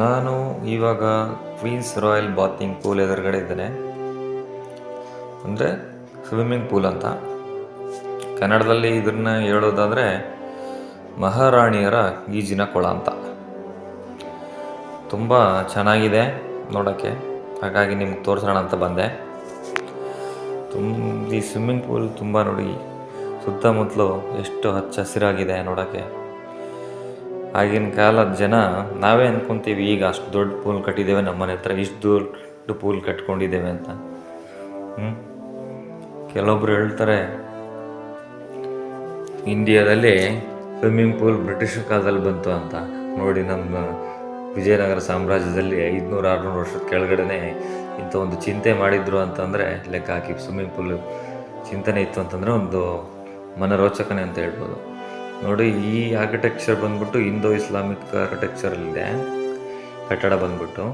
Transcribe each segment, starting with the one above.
ನಾನು ಇವಾಗ Queens royal bathing pool ಎದುರುಗಡೆ ಇದ್ದೇನೆ. ಅಂದರೆ ಸ್ವಿಮ್ಮಿಂಗ್ ಪೂಲ್ ಅಂತ ಕನ್ನಡದಲ್ಲಿ ಇದನ್ನ ಹೇಳೋದಾದರೆ ಮಹಾರಾಣಿಯರ ಈಜಿನ ಕೊಳ ಅಂತ. ತುಂಬ ಚೆನ್ನಾಗಿದೆ ನೋಡೋಕ್ಕೆ, ಹಾಗಾಗಿ ನಿಮ್ಗೆ ತೋರಿಸೋಣ ಅಂತ ಬಂದೆ. ಈ ಸ್ವಿಮ್ಮಿಂಗ್ ಪೂಲ್ ತುಂಬ ನೋಡಿ, ಸುತ್ತಮುತ್ತಲು ಎಷ್ಟು ಹಚ್ಚ ಹಸಿರಾಗಿದೆ ನೋಡೋಕ್ಕೆ. ಆಗಿನ ಕಾಲದ ಜನ ನಾವೇ ಅಂದ್ಕೊತೀವಿ ಈಗ ಅಷ್ಟು ದೊಡ್ಡ ಪೂಲ್ ಕಟ್ಟಿದ್ದೇವೆ, ನಮ್ಮ ಮನೆ ಹತ್ರ ಇಷ್ಟು ದೊಡ್ಡ ಪೂಲ್ ಕಟ್ಕೊಂಡಿದ್ದೇವೆ ಅಂತ. ಕೆಲವೊಬ್ರು ಹೇಳ್ತಾರೆ ಇಂಡಿಯಾದಲ್ಲಿ ಸ್ವಿಮ್ಮಿಂಗ್ ಪೂಲ್ ಬ್ರಿಟಿಷ್ ಕಾಲದಲ್ಲಿ ಬಂತು ಅಂತ. ನೋಡಿ, ನಮ್ಮ ವಿಜಯನಗರ ಸಾಮ್ರಾಜ್ಯದಲ್ಲಿ 500-600 ವರ್ಷದ ಕೆಳಗಡೆ ಇಂಥ ಒಂದು ಚಿಂತೆ ಮಾಡಿದ್ರು ಅಂತಂದರೆ ಲೆಕ್ಕ ಹಾಕಿ. ಸ್ವಿಮ್ಮಿಂಗ್ ಪೂಲ್ ಚಿಂತನೆ ಇತ್ತು ಅಂತಂದರೆ ಒಂದು ಮನರೋಚಕನೇ ಅಂತ ಹೇಳ್ಬೋದು. ನೋಡಿ, ಈ ಆರ್ಕಿಟೆಕ್ಚರ್ ಬಂದ್ಬಿಟ್ಟು ಇಂಡೋ ಇಸ್ಲಾಮಿಕ್ ಆರ್ಕಿಟೆಕ್ಚರಲ್ಲಿದೆ ಕಟ್ಟಡ ಬಂದ್ಬಿಟ್ಟು.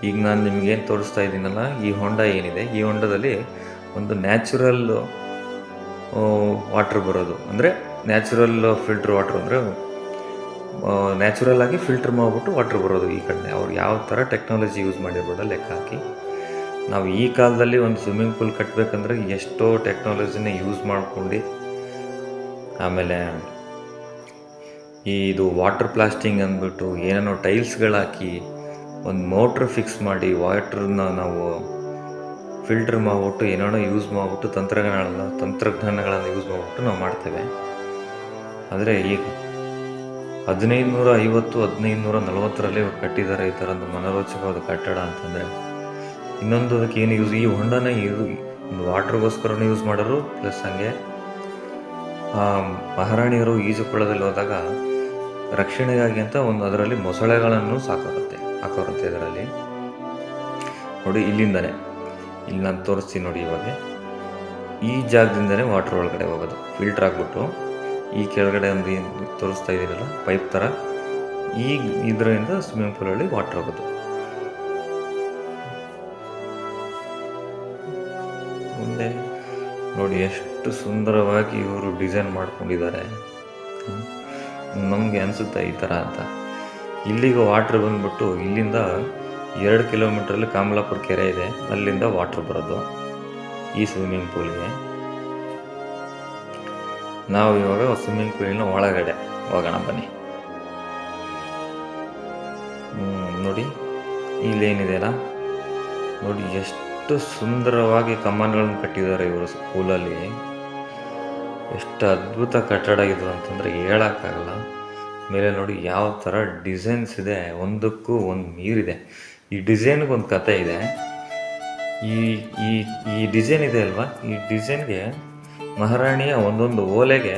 ಈಗ ನಾನು ನಿಮಗೇನು ತೋರಿಸ್ತಾ ಇದ್ದೀನಲ್ಲ, ಈ ಹೊಂಡ ಏನಿದೆ, ಈ ಹೊಂಡದಲ್ಲಿ ಒಂದು ನ್ಯಾಚುರಲ್ ವಾಟ್ರ್ ಬರೋದು, ಅಂದರೆ ನ್ಯಾಚುರಲ್ ಫಿಲ್ಟ್ರ್ ವಾಟ್ರ್, ಅಂದರೆ ನ್ಯಾಚುರಲ್ ಆಗಿ ಫಿಲ್ಟ್ರ್ ಮಾಡಿಬಿಟ್ಟು ವಾಟ್ರ್ ಬರೋದು ಈ ಕಡೆ. ಅವ್ರು ಯಾವ ಥರ ಟೆಕ್ನಾಲಜಿ ಯೂಸ್ ಮಾಡಿರ್ಬೋದ ಲೆಕ್ಕ ಹಾಕಿ. ನಾವು ಈ ಕಾಲದಲ್ಲಿ ಒಂದು ಸ್ವಿಮ್ಮಿಂಗ್ ಪೂಲ್ ಕಟ್ಟಬೇಕಂದ್ರೆ ಎಷ್ಟೋ ಟೆಕ್ನಾಲಜಿನ ಯೂಸ್ ಮಾಡ್ಕೊಂಡು, ಆಮೇಲೆ ಇದು ವಾಟರ್ ಪ್ಲಾಸ್ಟಿಂಗ್ ಅಂದ್ಬಿಟ್ಟು ಏನೇನೋ ಟೈಲ್ಸ್ಗಳಾಕಿ ಒಂದು ಮೋಟ್ರ್ ಫಿಕ್ಸ್ ಮಾಡಿ ವಾಟ್ರನ್ನ ನಾವು ಫಿಲ್ಟ್ರ್ ಮಾಡಿಬಿಟ್ಟು ಏನೇನೋ ಯೂಸ್ ಮಾಡಿಬಿಟ್ಟು ತಂತ್ರಜ್ಞಾನಗಳನ್ನು ಯೂಸ್ ಮಾಡಿಬಿಟ್ಟು ನಾವು ಮಾಡ್ತೇವೆ. ಆದರೆ ಈಗ 1550-1540ರಲ್ಲಿ ಕಟ್ಟಿದ್ದಾರೆ ಈ ಥರದ್ದು ಮನೋರೋಚಕವಾದ ಕಟ್ಟಡ ಅಂತಂದರೆ. ಇನ್ನೊಂದು ಅದಕ್ಕೆ ಏನು ಯೂಸ್, ಈ ಹೊಂಡನ ಒಂದು ವಾಟ್ರಿಗೋಸ್ಕರನೂ ಯೂಸ್ ಮಾಡೋರು, ಪ್ಲಸ್ ಹಂಗೆ ಮಹಾರಾಣಿಯರು ಈಜುಕೊಳದಲ್ಲಿ ಹೋದಾಗ ರಕ್ಷಣೆಗಾಗಿ ಅಂತ ಒಂದು ಅದರಲ್ಲಿ ಮೊಸಳೆಗಳನ್ನು ಹಾಕೋರುತ್ತೆ ಇದರಲ್ಲಿ. ನೋಡಿ, ಇಲ್ಲಿ ನಾನು ತೋರಿಸ್ತೀನಿ ನೋಡಿ. ಇವಾಗ ಈ ಜಾಗದಿಂದನೇ ವಾಟ್ರ್ ಒಳಗಡೆ ಹೋಗೋದು, ಫಿಲ್ಟ್ರ್ ಆಗಿಬಿಟ್ಟು ಈ ಕೆಳಗಡೆ ಒಂದು ತೋರಿಸ್ತಾ ಇದ್ದೀರಲ್ಲ ಪೈಪ್ ಥರ, ಇದರಿಂದ ಸ್ವಿಮ್ಮಿಂಗ್ ಪೂಲಲ್ಲಿ ವಾಟ್ರ್ ಹೋಗೋದು. ಮುಂದೆ ನೋಡಿ ಎಷ್ಟು ಸುಂದರವಾಗಿ ಇವರು ಡಿಸೈನ್ ಮಾಡ್ಕೊಂಡಿದ್ದಾರೆ. ನಮಗೆ ಅನಿಸುತ್ತೆ ಈ ಥರ ಅಂತ. ಇಲ್ಲಿಗೆ ವಾಟ್ರ್ ಬಂದ್ಬಿಟ್ಟು ಇಲ್ಲಿಂದ 2 ಕಿಲೋಮೀಟ್ರಲ್ಲಿ ಕಾಮಲಾಪುರ ಕೆರೆ ಇದೆ, ಅಲ್ಲಿಂದ ವಾಟ್ರ್ ಬರೋದು ಈ ಸ್ವಿಮ್ಮಿಂಗ್ ಪೂಲ್ಗೆ. ನಾವು ಇವಾಗ ಸ್ವಿಮ್ಮಿಂಗ್ ಪೂಲಿನ ಒಳಗಡೆ ಹೋಗೋಣ ಬನ್ನಿ. ನೋಡಿ, ಇಲ್ಲೇನಿದೆಯಲ್ಲ ನೋಡಿ, ಎಷ್ಟು ಸುಂದರವಾಗಿ ಕಮಾನ್ಗಳನ್ನು ಕಟ್ಟಿದ್ದಾರೆ ಇವರು ಪೂಲಲ್ಲಿ. ಎಷ್ಟು ಅದ್ಭುತ ಕಟ್ಟಡ ಇದು ಅಂತಂದರೆ ಹೇಳೋಕ್ಕಾಗಲ್ಲ. ಮೇಲೆ ನೋಡಿ ಯಾವ ಥರ ಡಿಸೈನ್ಸ್ ಇದೆ, ಒಂದಕ್ಕೂ ಒಂದು ಮೀರಿದೆ. ಈ ಡಿಸೈನ್ಗೆ ಒಂದು ಕತೆ ಇದೆ. ಈ ಡಿಸೈನ್ ಇದೆ ಅಲ್ವಾ, ಈ ಡಿಸೈನ್ಗೆ ಮಹಾರಾಣಿಯ ಒಂದೊಂದು ಹೋಲಿಕೆ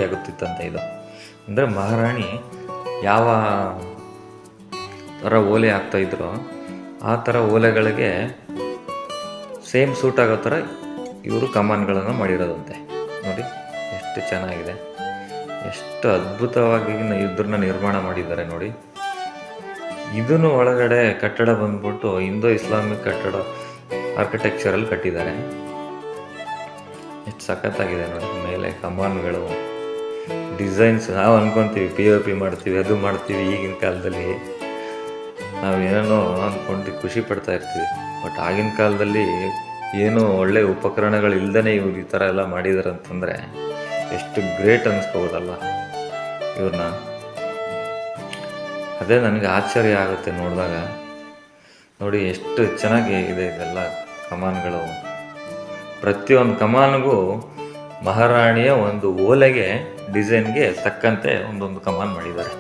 ಆಗುತ್ತಿತ್ತಂತೆ ಇದು. ಅಂದರೆ ಮಹಾರಾಣಿ ಯಾವ ಥರ ಓಲೆ ಆಗ್ತಾಯಿದ್ರೋ ಆ ಥರ ಓಲೆಗಳಿಗೆ ಸೇಮ್ ಸೂಟ್ ಆಗೋ ಥರ ಇವರು ಕಮಾನ್ಗಳನ್ನು ಮಾಡಿರೋದಂತೆ. ನೋಡಿ ಎಷ್ಟು ಚೆನ್ನಾಗಿದೆ, ಎಷ್ಟು ಅದ್ಭುತವಾಗಿ ಇದ್ರನ್ನ ನಿರ್ಮಾಣ ಮಾಡಿದ್ದಾರೆ ನೋಡಿ. ಇದನ್ನು ಒಳಗಡೆ ಕಟ್ಟಡ ಬಂದ್ಬಿಟ್ಟು ಇಂಡೋ ಇಸ್ಲಾಮಿಕ್ ಕಟ್ಟಡ ಆರ್ಕಿಟೆಕ್ಚರಲ್ಲಿ ಕಟ್ಟಿದ್ದಾರೆ. ಎಷ್ಟು ಸಖತ್ತಾಗಿದೆ ನೋಡಿ. ಮೇಲೆ ಕಮಾನ್ಗಳು, ಡಿಸೈನ್ಸ್. ನಾವು ಅಂದ್ಕೊತೀವಿ POP ಮಾಡ್ತೀವಿ, ಅದು ಮಾಡ್ತೀವಿ. ಈಗಿನ ಕಾಲದಲ್ಲಿ ನಾವು ಏನೇನೋ ಅಂದ್ಕೊಂಡು ಖುಷಿ ಪಡ್ತಾ ಇರ್ತೀವಿ. ಬಟ್ ಆಗಿನ ಕಾಲದಲ್ಲಿ ಏನೋ ಒಳ್ಳೆ ಉಪಕರಣಗಳು ಇಲ್ಲದೇ ಇವ್ರು ಈ ಥರ ಎಲ್ಲ ಮಾಡಿದ್ದಾರೆ ಅಂತಂದರೆ ಎಷ್ಟು ಗ್ರೇಟ್ ಅನ್ನಿಸ್ಕೋಬೋದಲ್ಲ ಇವ್ರನ್ನ. ಅದೇ ನನಗೆ ಆಶ್ಚರ್ಯ ಆಗುತ್ತೆ ನೋಡಿದಾಗ. ನೋಡಿ ಎಷ್ಟು ಚೆನ್ನಾಗಿ ಇದೆ ಇದೆಲ್ಲ ಕಮಾನ್ಗಳು. ಪ್ರತಿಯೊಂದು ಕಮಾನ್ಗೂ ಮಹಾರಾಣಿಯ ಒಂದು ಓಲೆಗೆ ಡಿಸೈನ್ಗೆ ತಕ್ಕಂತೆ ಒಂದೊಂದು ಕಮಾನ್ ಮಾಡಿದ್ದಾರೆ.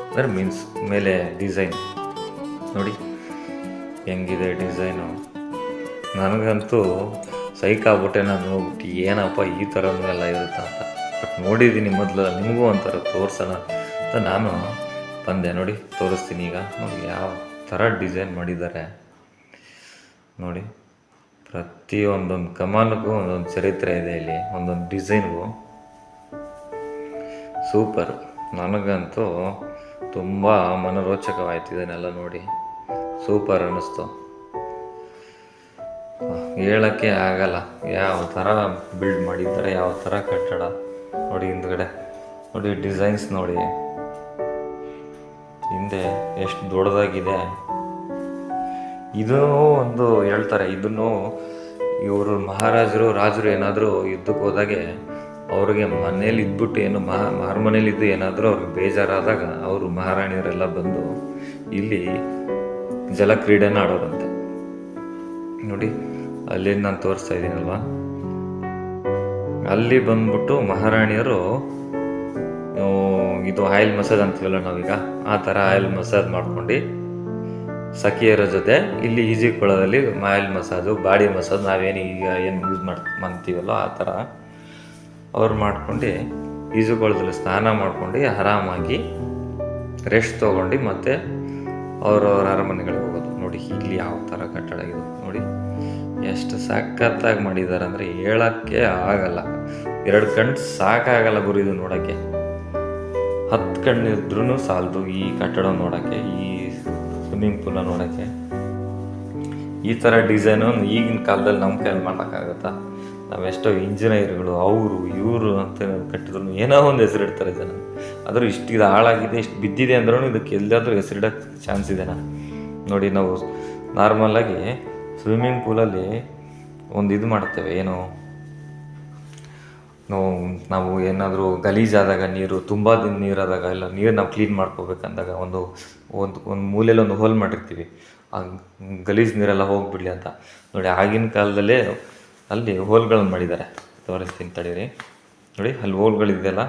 ಅಂದರೆ ಮೀನ್ಸ್ ಮೇಲೆ ಡಿಸೈನ್ ನೋಡಿ ಹೆಂಗಿದೆ ಡಿಸೈನು. ನನಗಂತೂ ಸೈಕಾಗ್ಬಿಟ್ಟೆ. ನಾನು ಹೋಗ್ಬಿಟ್ಟು ಏನಪ್ಪ ಈ ಥರನೂ ಎಲ್ಲ ಇರುತ್ತೆ ಅಂತ. ಬಟ್ ನೋಡಿದ್ದೀನಿ ಮೊದಲು, ನಿಮಗೂ ಒಂಥರ ತೋರಿಸೋಣ ಅಂತ ನಾನು ಬಂದೆ. ನೋಡಿ ತೋರಿಸ್ತೀನಿ ಈಗ. ನೋಡಿ ಯಾವ ಥರ ಡಿಸೈನ್ ಮಾಡಿದ್ದಾರೆ ನೋಡಿ. ಪ್ರತಿಯೊಂದೊಂದು ಕಮಾನ್ಗೂ ಒಂದೊಂದು ಚರಿತ್ರೆ ಇದೆ ಇಲ್ಲಿ, ಒಂದೊಂದು ಡಿಸೈನ್ಗೂ. ಸೂಪರ್. ನನಗಂತೂ ತುಂಬ ಮನೋರೋಚಕವಾಯ್ತು ಇದನ್ನೆಲ್ಲ ನೋಡಿ. ಸೂಪರ್ ಅನ್ನಿಸ್ತು, ಹೇಳೋಕ್ಕೆ ಆಗಲ್ಲ ಯಾವ ಥರ ಬಿಲ್ಡ್ ಮಾಡಿದ್ದಾರೆ, ಯಾವ ಥರ ಕಟ್ಟಡ ನೋಡಿ. ಹಿಂದ್ಗಡೆ ನೋಡಿ ಡಿಸೈನ್ಸ್ ನೋಡಿ ಹಿಂದೆ ಎಷ್ಟು ದೊಡ್ಡದಾಗಿದೆ. ಇದು ಒಂದು ಹೇಳ್ತಾರೆ, ಇದನ್ನು ಇವರು ಮಹಾರಾಜರು ರಾಜರು ಏನಾದರೂ ಯುದ್ಧಕ್ಕೆ ಹೋದಾಗೆ ಅವ್ರಿಗೆ ಮನೇಲಿ ಇದ್ಬಿಟ್ಟು ಏನು ಅರಮನೇಲಿದ್ದು ಏನಾದರೂ ಅವ್ರಿಗೆ ಬೇಜಾರಾದಾಗ ಅವರು ಮಹಾರಾಣಿಯರೆಲ್ಲ ಬಂದು ಇಲ್ಲಿ ಜಲಕ್ರೀಡೆನ ಆಡೋರಂತೆ. ನೋಡಿ ಅಲ್ಲಿ ನಾನು ತೋರಿಸ್ತಾ ಇದ್ದೀನಲ್ವ, ಅಲ್ಲಿ ಬಂದ್ಬಿಟ್ಟು ಮಹಾರಾಣಿಯರು ಇದು ಆಯಿಲ್ ಮಸಾಜ್ ಅಂತೀವಲ್ಲ ನಾವೀಗ, ಆ ಥರ ಆಯಿಲ್ ಮಸಾಜ್ ಮಾಡ್ಕೊಂಡು ಸಖಿಯರ ಜೊತೆ ಇಲ್ಲಿ ಈಜಿಕೊಳ್ಳೋದಲ್ಲಿ ಆಯಿಲ್ ಮಸಾಜು, ಬಾಡಿ ಮಸಾಜ್ ನಾವೇನು ಈಗ ಏನು ಯೂಸ್ ಮಾಡ್ತೀವಲ್ಲ ಆ ಥರ ಅವ್ರು ಮಾಡ್ಕೊಂಡು ಈಜುಕೊಳ್ಳೋದ್ರಲ್ಲಿ ಸ್ನಾನ ಮಾಡ್ಕೊಂಡು ಆರಾಮಾಗಿ ರೆಸ್ಟ್ ತೊಗೊಂಡು ಮತ್ತೆ ಅವ್ರವ್ರ ಅರಮನೆಗಳಿಗೆ ಹೋಗೋದು. ನೋಡಿ ಇಲ್ಲಿ ಯಾವ ಥರ ಕಟ್ಟಡ ಇದು ನೋಡಿ, ಎಷ್ಟು ಸಖತ್ತಾಗಿ ಮಾಡಿದ್ದಾರೆ ಅಂದರೆ ಹೇಳೋಕ್ಕೆ ಆಗಲ್ಲ. 2 ಕಣ್ಣು ಸಾಕಾಗಲ್ಲ ಗುರು ಇದು ನೋಡೋಕ್ಕೆ. 10 ಕಣ್ಣಿದ್ರೂ ಸಾಲದು ಈ ಕಟ್ಟಡ ನೋಡೋಕ್ಕೆ, ಈ ಸ್ವಿಮ್ಮಿಂಗ್ ಪೂಲ್ನ ನೋಡೋಕ್ಕೆ. ಈ ಥರ ಡಿಸೈನು ಈಗಿನ ಕಾಲದಲ್ಲಿ ನಮ್ಮ ಕೈಯಲ್ಲಿ ಮಾಡೋಕ್ಕಾಗತ್ತಾ? ನಾವೆಷ್ಟೋ ಇಂಜಿನಿಯರ್ಗಳು ಅವರು ಇವರು ಅಂತ ಕಟ್ಟಿದ್ರು ಏನೋ ಒಂದು ಹೆಸರಿಡ್ತಾರೆ ಜನ. ಆದರೂ ಇದು ಹಾಳಾಗಿದೆ, ಇಷ್ಟು ಬಿದ್ದಿದೆ ಅಂದ್ರೂ ಇದಕ್ಕೆ ಎಲ್ಲಾದರೂ ಹೆಸರಿಡೋಕ್ಕೆ ಚಾನ್ಸ್ ಇದೆನಾ? ನೋಡಿ, ನಾವು ನಾರ್ಮಲಾಗಿ ಸ್ವಿಮ್ಮಿಂಗ್ ಪೂಲಲ್ಲಿ ಒಂದು ಇದು ಮಾಡ್ತೇವೆ, ಏನು ನಾವು ಏನಾದರೂ ಗಲೀಜಾದಾಗ, ನೀರು ತುಂಬ ದಿನ ನೀರಾದಾಗ, ಇಲ್ಲ ನೀರು ನಾವು ಕ್ಲೀನ್ ಮಾಡ್ಕೋಬೇಕಂದಾಗ ಒಂದು ಮೂಲೆಯಲ್ಲಿ ಒಂದು ಹೋಲ್ ಮಾಡಿರ್ತೀವಿ, ಆ ಗಲೀಜು ನೀರೆಲ್ಲ ಹೋಗಿಬಿಡಲಿ ಅಂತ. ನೋಡಿ ಆಗಿನ ಕಾಲದಲ್ಲೇ ಅಲ್ಲಿ ಹೋಲ್ಗಳನ್ನು ಮಾಡಿದ್ದಾರೆ, ತೋರಿಸ್ತೀನಿ ತಡೀರಿ. ನೋಡಿ ಅಲ್ಲಿ ಹೋಲ್ಗಳಿದೆಯಲ್ಲ,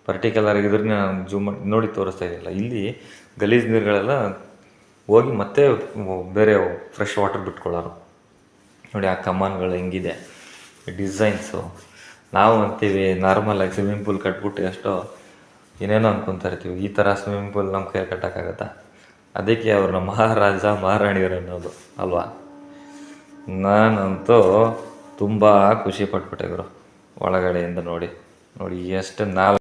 ಪರ್ಟಿಕ್ಯುಲರ್ ಆಗಿದ್ರೆ ನಾನು ಜೂಮ್ ಮಾಡಿ ನೋಡಿ ತೋರಿಸ್ತಾ ಇದೆಯಲ್ಲ, ಇಲ್ಲಿ ಗಲೀಜು ನೀರುಗಳೆಲ್ಲ ಹೋಗಿ ಮತ್ತೆ ಬೇರೆ ಫ್ರೆಶ್ ವಾಟರ್ ಬಿಟ್ಕೊಳ್ಳೋರು. ನೋಡಿ ಆ ಕಮಾನ್ಗಳು ಹೆಂಗಿದೆ ಡಿಸೈನ್ಸು. ನಾವು ಅಂತೀವಿ ನಾರ್ಮಲಾಗಿ ಸ್ವಿಮ್ಮಿಂಗ್ ಪೂಲ್ ಕಟ್ಬಿಟ್ಟು ಎಷ್ಟೋ ಏನೇನೋ ಅಂದ್ಕೊತಾ ಇರ್ತೀವಿ, ಈ ಥರ ಸ್ವಿಮ್ಮಿಂಗ್ ಪೂಲ್ ನಮ್ಮ ಕೈ ಕಟ್ಟೋಕ್ಕಾಗತ್ತಾ? ಅದಕ್ಕೆ ಅವ್ರನ್ನ ಮಹಾರಾಜ ಮಹಾರಾಣಿಯರು ಅನ್ನೋದು ಅಲ್ವಾ. ನಾನಂತೂ ತುಂಬ ಖುಷಿ ಪಟ್ಬಿಟ್ಟೆ ಗುರು ಒಳಗಡೆಯಿಂದ ನೋಡಿ ಎಷ್ಟು 4